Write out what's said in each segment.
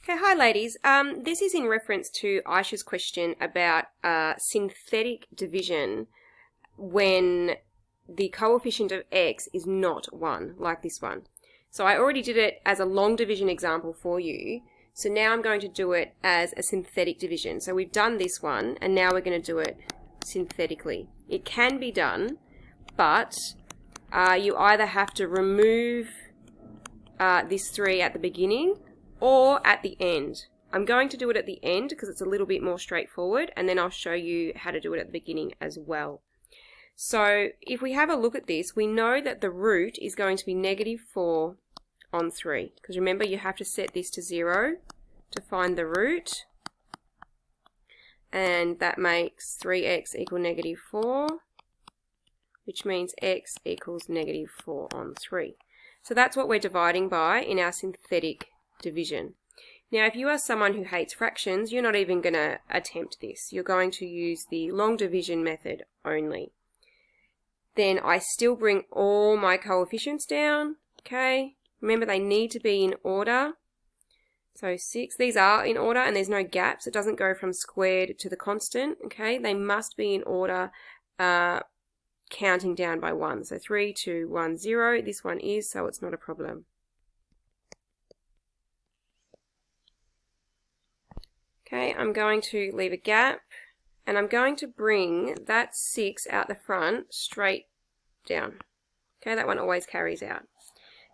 Okay, hi ladies. This is in reference to Aisha's question about synthetic division when the coefficient of x is not 1, like this one. So I already did it as a long division example for you. So now I'm going to do it as a synthetic division. So we've done this one, and now we're going to do it synthetically. It can be done, but you either have to remove this 3 at the beginning or at the end. I'm going to do it at the end because it's a little bit more straightforward, and then I'll show you how to do it at the beginning as well. So if we have a look at this, we know that the root is going to be negative 4 on 3, because remember you have to set this to 0 to find the root, and that makes 3x equal negative 4, which means x equals negative 4 on 3. So that's what we're dividing by in our synthetic division. Now if you are someone who hates fractions, you're not even going to attempt this. You're going to use the long division method only. Then I still bring all my coefficients down, okay? Remember they need to be in order. So 6, these are in order and there's no gaps. It doesn't go from squared to the constant, okay? They must be in order counting down by 1. So 3, 2, 1, 0. This one is, so it's not a problem. Okay, I'm going to leave a gap, and I'm going to bring that 6 out the front straight down. Okay, that one always carries out.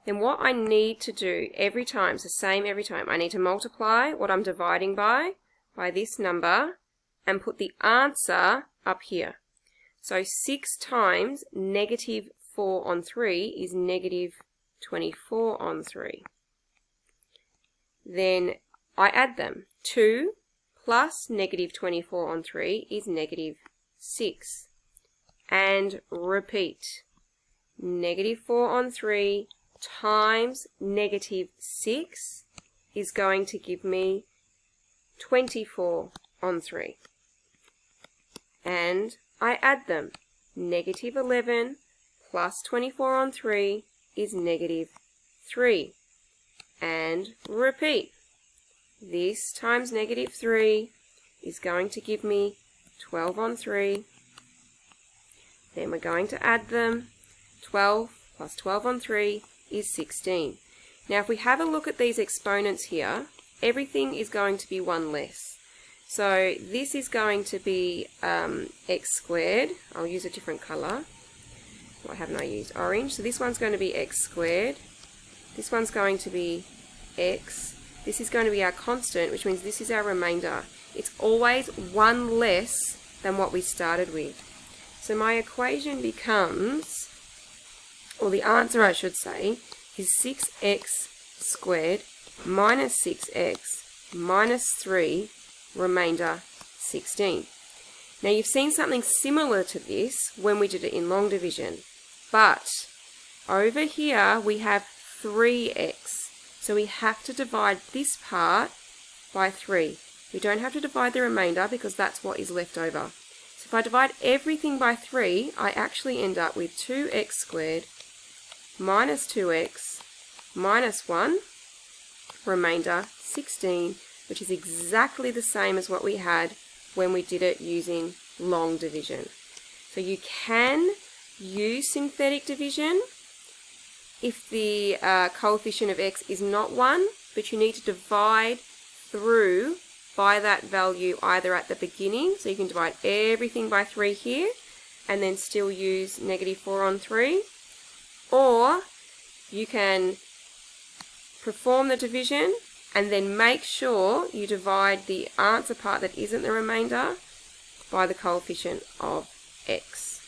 Then what I need to do every time, it's the same every time, I need to multiply what I'm dividing by this number, and put the answer up here. So 6 times negative 4 on 3 is negative 24 on 3. Then I add them. 2 plus negative 24 on 3 is negative 6. And repeat. Negative 4 on 3 times negative 6 is going to give me 24 on 3. And I add them. Negative 11 plus 24 on 3 is negative 3. And repeat. This times negative 3 is going to give me 12 on 3. Then we're going to add them. 12 plus 12 on 3 is 16. Now if we have a look at these exponents here, everything is going to be 1 less. So this is going to be x squared. I'll use a different colour. Why haven't I used orange? So this one's going to be x squared. This one's going to be x. This is going to be our constant, which means this is our remainder. It's always 1 less than what we started with. So my equation becomes, or the answer I should say, is 6x squared minus 6x minus 3, remainder 16. Now you've seen something similar to this when we did it in long division, but over here we have 3x. So we have to divide this part by 3. We don't have to divide the remainder because that's what is left over. So if I divide everything by 3, I actually end up with 2x squared minus 2x minus 1, remainder 16, which is exactly the same as what we had when we did it using long division. So you can use synthetic division if the coefficient of x is not 1, but you need to divide through by that value either at the beginning, so you can divide everything by 3 here, and then still use negative 4 on 3, or you can perform the division and then make sure you divide the answer part that isn't the remainder by the coefficient of x.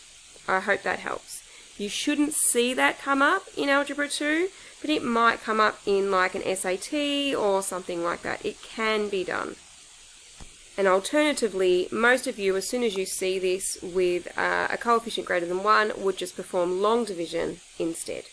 I hope that helps. You shouldn't see that come up in Algebra 2, but it might come up in like an SAT or something like that. It can be done. And alternatively, most of you, as soon as you see this with a coefficient greater than 1, would just perform long division instead.